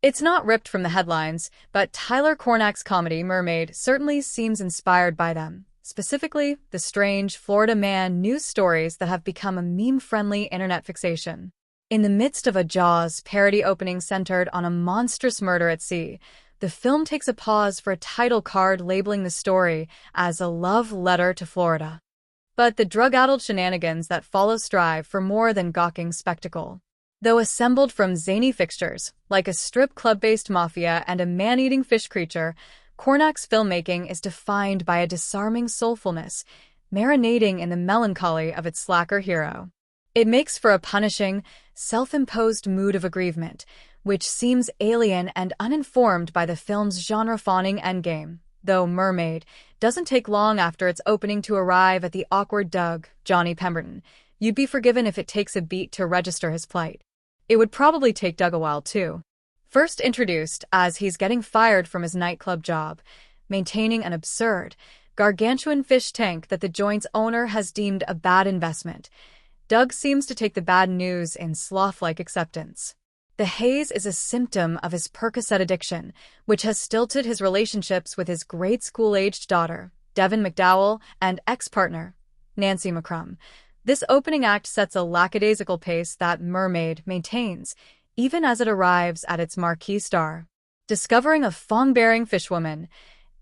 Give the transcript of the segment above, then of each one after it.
It's not ripped from the headlines, but Tyler Cornack's comedy Mermaid certainly seems inspired by them. Specifically, the strange Florida man news stories that have become a meme-friendly internet fixation. In the midst of a Jaws parody opening centered on a monstrous murder at sea, the film takes a pause for a title card labeling the story as a love letter to Florida. But the drug-addled shenanigans that follow strive for more than gawking spectacle. Though assembled from zany fixtures, like a strip club-based mafia and a man-eating fish creature, Cornack's filmmaking is defined by a disarming soulfulness, marinating in the melancholy of its slacker hero. It makes for a punishing, self-imposed mood of aggrievement, which seems alien and uninformed by the film's genre-fawning endgame. Though Mermaid doesn't take long after its opening to arrive at the awkward Doug, Johnny Pemberton, you'd be forgiven if it takes a beat to register his plight. It would probably take Doug a while, too. First introduced as he's getting fired from his nightclub job, maintaining an absurd, gargantuan fish tank that the joint's owner has deemed a bad investment, Doug seems to take the bad news in sloth-like acceptance. The haze is a symptom of his Percocet addiction, which has stilted his relationships with his grade school-aged daughter, Devin McDowell, and ex-partner, Nancy McCrum. This opening act sets a lackadaisical pace that Mermaid maintains, even as it arrives at its marquee star. Discovering a fong-bearing fishwoman,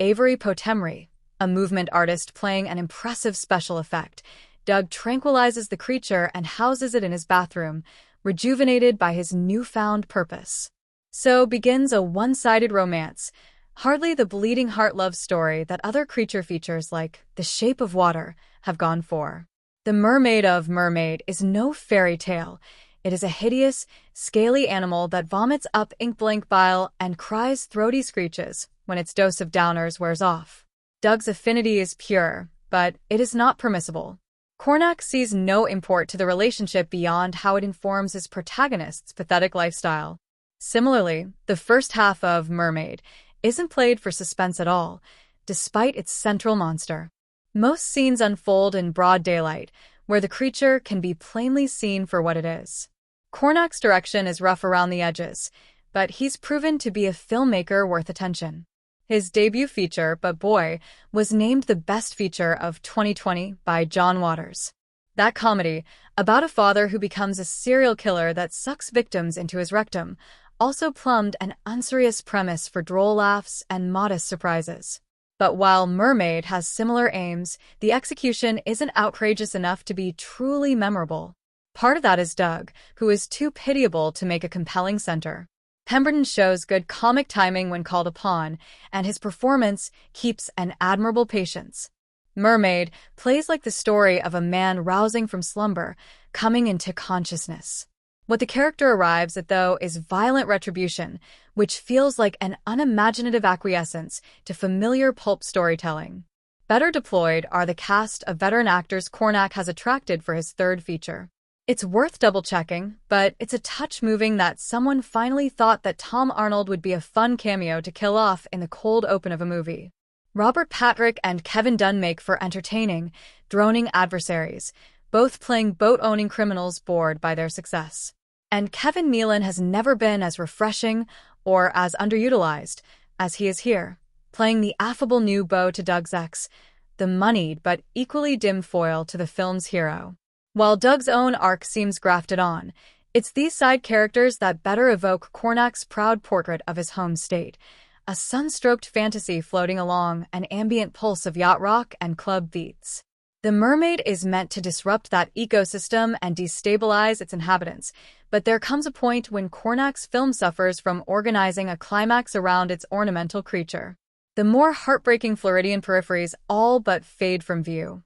Avery Potemry, a movement artist playing an impressive special effect, Doug tranquilizes the creature and houses it in his bathroom, rejuvenated by his newfound purpose. So begins a one-sided romance, hardly the bleeding heart love story that other creature features like The Shape of Water have gone for. The mermaid of Mermaid is no fairy tale. It is a hideous, scaly animal that vomits up ink-blank bile and cries throaty screeches when its dose of downers wears off. Doug's affinity is pure, but it is not permissible. Cornack sees no import to the relationship beyond how it informs his protagonist's pathetic lifestyle. Similarly, the first half of Mermaid isn't played for suspense at all, despite its central monster. Most scenes unfold in broad daylight, where the creature can be plainly seen for what it is. Cornack's direction is rough around the edges, but he's proven to be a filmmaker worth attention. His debut feature, But Boy, was named the best feature of 2020 by John Waters. That comedy, about a father who becomes a serial killer that sucks victims into his rectum, also plumbed an unserious premise for droll laughs and modest surprises. But while Mermaid has similar aims, the execution isn't outrageous enough to be truly memorable. Part of that is Doug, who is too pitiable to make a compelling center. Pemberton shows good comic timing when called upon, and his performance keeps an admirable patience. Mermaid plays like the story of a man rousing from slumber, coming into consciousness. What the character arrives at, though, is violent retribution, which feels like an unimaginative acquiescence to familiar pulp storytelling. Better deployed are the cast of veteran actors Cornack has attracted for his third feature. It's worth double-checking, but it's a touch moving that someone finally thought that Tom Arnold would be a fun cameo to kill off in the cold open of a movie. Robert Patrick and Kevin Dunn make for entertaining, droning adversaries, both playing boat-owning criminals bored by their success. And Kevin Nealon has never been as refreshing or as underutilized as he is here, playing the affable new beau to Doug's ex, the moneyed but equally dim foil to the film's hero. While Doug's own arc seems grafted on, it's these side characters that better evoke Cornack's proud portrait of his home state, a sun-stroked fantasy floating along an ambient pulse of yacht rock and club beats. The Mermaid is meant to disrupt that ecosystem and destabilize its inhabitants, but there comes a point when Cornack's film suffers from organizing a climax around its ornamental creature. The more heartbreaking Floridian peripheries all but fade from view.